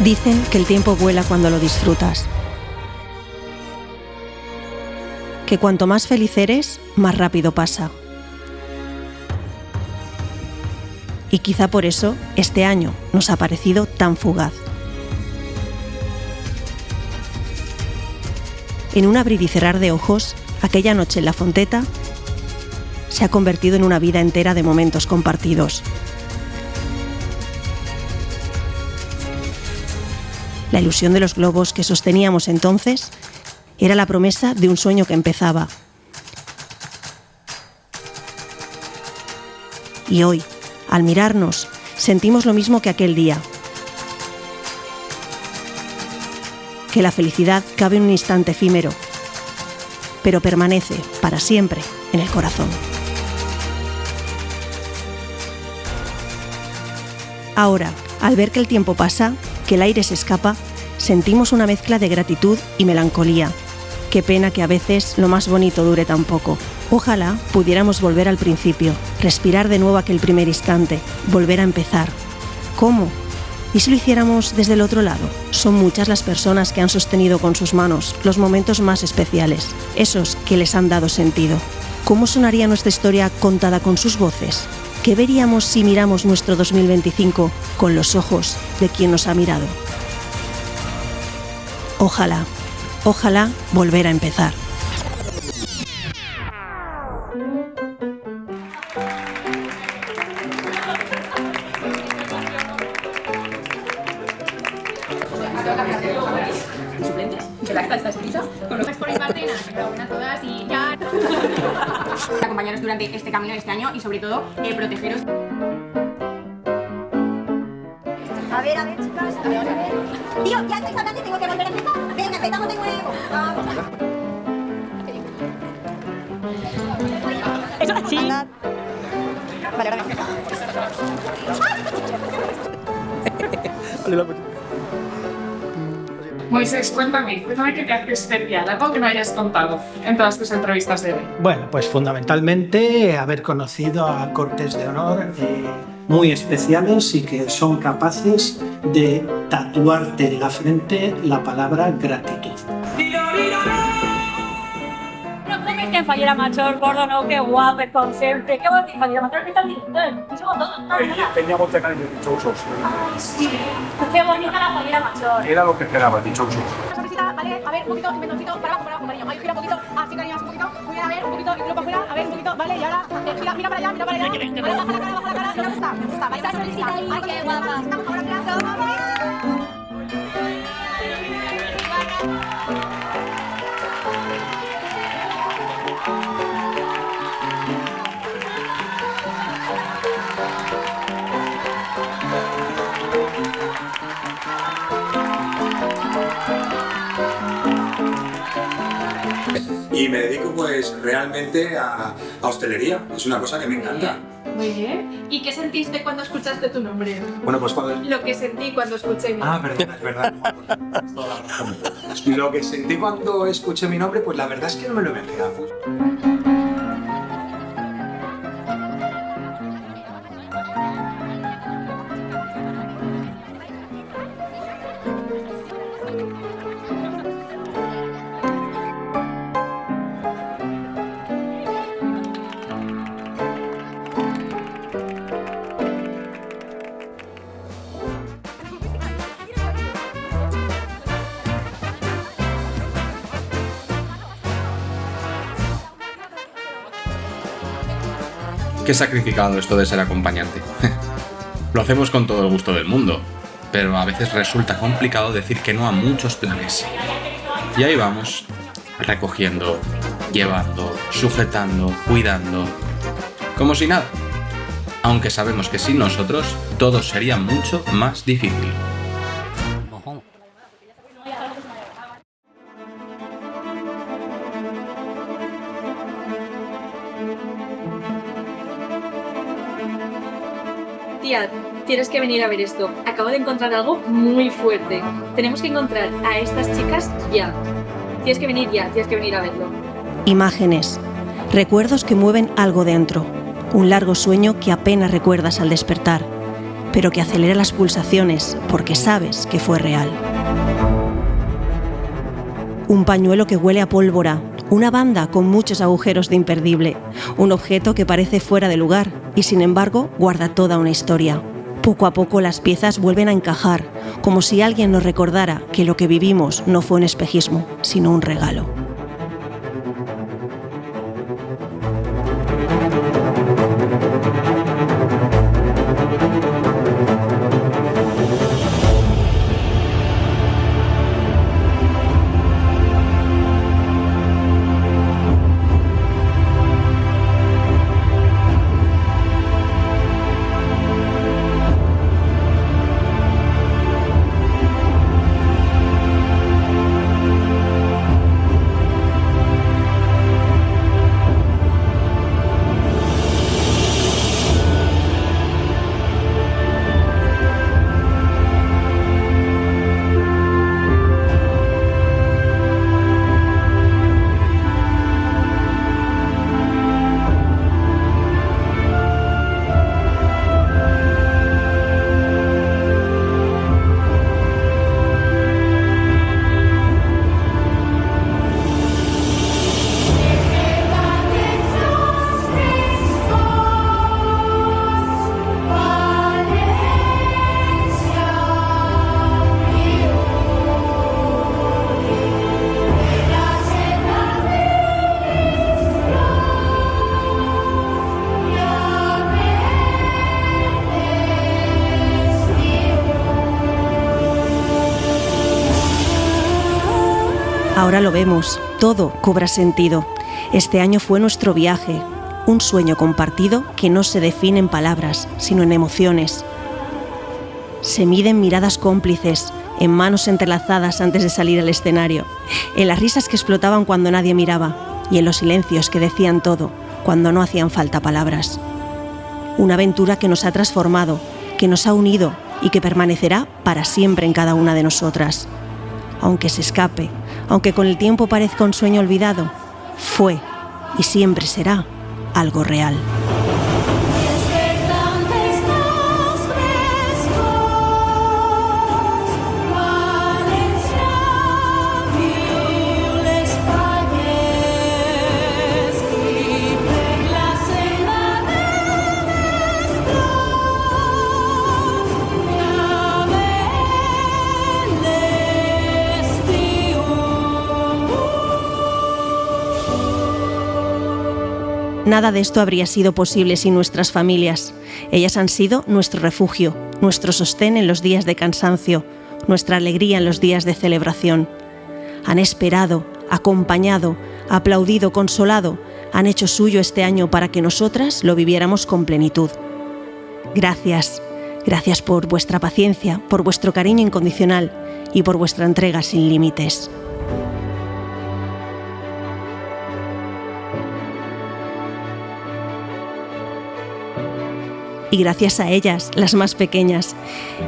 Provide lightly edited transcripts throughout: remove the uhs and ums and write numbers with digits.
Dicen que el tiempo vuela cuando lo disfrutas. Que cuanto más feliz eres, más rápido pasa. Y quizá por eso este año nos ha parecido tan fugaz. En un abrir y cerrar de ojos, aquella noche en la Fonteta se ha convertido en una vida entera de momentos compartidos. La ilusión de los globos que sosteníamos entonces era la promesa de un sueño que empezaba. Y hoy, al mirarnos, sentimos lo mismo que aquel día. Que la felicidad cabe en un instante efímero, pero permanece para siempre en el corazón. Ahora, al ver que el tiempo pasa, que el aire se escapa, sentimos una mezcla de gratitud y melancolía. Qué pena que a veces lo más bonito dure tan poco. Ojalá pudiéramos volver al principio, respirar de nuevo aquel primer instante, volver a empezar. ¿Cómo? ¿Y si lo hiciéramos desde el otro lado? Son muchas las personas que han sostenido con sus manos los momentos más especiales, esos que les han dado sentido. ¿Cómo sonaría nuestra historia contada con sus voces? ¿Qué veríamos si miramos nuestro 2025 con los ojos de quien nos ha mirado? Ojalá, ojalá volver a empezar. Está escrita. Pues por mi parte, nada, enhorabuena a todas y ya. Acompañaros durante este camino de este año y sobre todo protegeros. A ver, chicas, a ver. Tío, ya estáis hablando y tengo que volver a empezar. Venga, empezamos de nuevo. Vamos. Eso sí. Vale, ahora Moisés, cuéntame qué te hace especial, algo que no hayas contado en todas tus entrevistas de hoy. Bueno, pues fundamentalmente haber conocido a cortes de honor muy especiales y que son capaces de tatuarte en la frente la palabra gratitud. Que en Fallera Major, gordo, no, qué guapo, con siempre. Qué guapo, Fallera Major, ¿qué tal? Teníamos de caer de dichosos. Qué bonita la Fallera Major. Era lo que esperaba, dichosos. Vale, a ver, un poquito, inventoncito, para abajo, cariño. Ahí gira un poquito, así, cariño, un poquito. Muy bien, a ver, un poquito, y luego para afuera, a ver, un poquito, vale, y ahora, mira para allá. Ahora baja la cara, me gusta, vale, ay, qué guapa. Estamos ahora, mira, Y me dedico pues realmente a hostelería, es una cosa que me encanta. Muy bien. ¿Y qué sentiste cuando escuchaste tu nombre? Bueno, pues cuando... Lo que sentí cuando escuché mi Ah, perdón, es verdad. Lo que sentí cuando escuché mi nombre, pues la verdad es que no me lo imaginaba. Qué sacrificado esto de ser acompañante. Lo hacemos con todo el gusto del mundo, pero a veces resulta complicado decir que no a muchos planes. Y ahí vamos, recogiendo, llevando, sujetando, cuidando, como si nada. Aunque sabemos que sin nosotros todo sería mucho más difícil. Tía, tienes que venir a ver esto. Acabo de encontrar algo muy fuerte. Tenemos que encontrar a estas chicas ya. Tienes que venir ya, tienes que venir a verlo. Imágenes, recuerdos que mueven algo dentro. Un largo sueño que apenas recuerdas al despertar. pero que acelera las pulsaciones porque sabes que fue real. Un pañuelo que huele a pólvora, una banda con muchos agujeros de imperdible, un objeto que parece fuera de lugar y sin embargo guarda toda una historia. Poco a poco las piezas vuelven a encajar, como si alguien nos recordara que lo que vivimos no fue un espejismo, sino un regalo. Ahora lo vemos, todo cobra sentido. Este año fue nuestro viaje, un sueño compartido que no se define en palabras, sino en emociones. Se miden miradas cómplices, en manos entrelazadas antes de salir al escenario, en las risas que explotaban cuando nadie miraba y en los silencios que decían todo cuando no hacían falta palabras. Una aventura que nos ha transformado, que nos ha unido y que permanecerá para siempre en cada una de nosotras. Aunque se escape, aunque con el tiempo parezca un sueño olvidado, fue y siempre será algo real. Nada de esto habría sido posible sin nuestras familias. Ellas han sido nuestro refugio, nuestro sostén en los días de cansancio, nuestra alegría en los días de celebración. Han esperado, acompañado, aplaudido, consolado, han hecho suyo este año para que nosotras lo viviéramos con plenitud. Gracias, gracias por vuestra paciencia, por vuestro cariño incondicional y por vuestra entrega sin límites. Y gracias a ellas, las más pequeñas,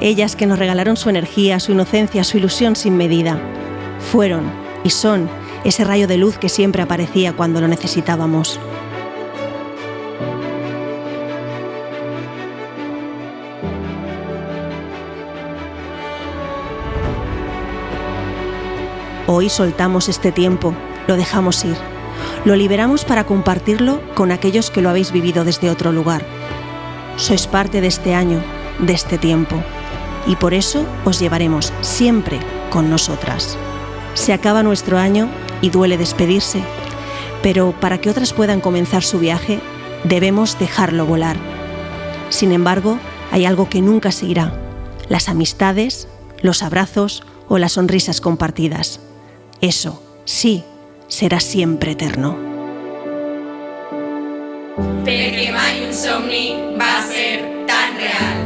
ellas que nos regalaron su energía, su inocencia, su ilusión sin medida. Fueron y son ese rayo de luz que siempre aparecía cuando lo necesitábamos. Hoy soltamos este tiempo, lo dejamos ir, lo liberamos para compartirlo con aquellos que lo habéis vivido desde otro lugar. Sois parte de este año, de este tiempo, y por eso os llevaremos siempre con nosotras. Se acaba nuestro año y duele despedirse, pero para que otras puedan comenzar su viaje, debemos dejarlo volar. Sin embargo, hay algo que nunca se irá: las amistades, los abrazos o las sonrisas compartidas. Eso, sí, será siempre eterno. Perquè mai un somni va ser tan real.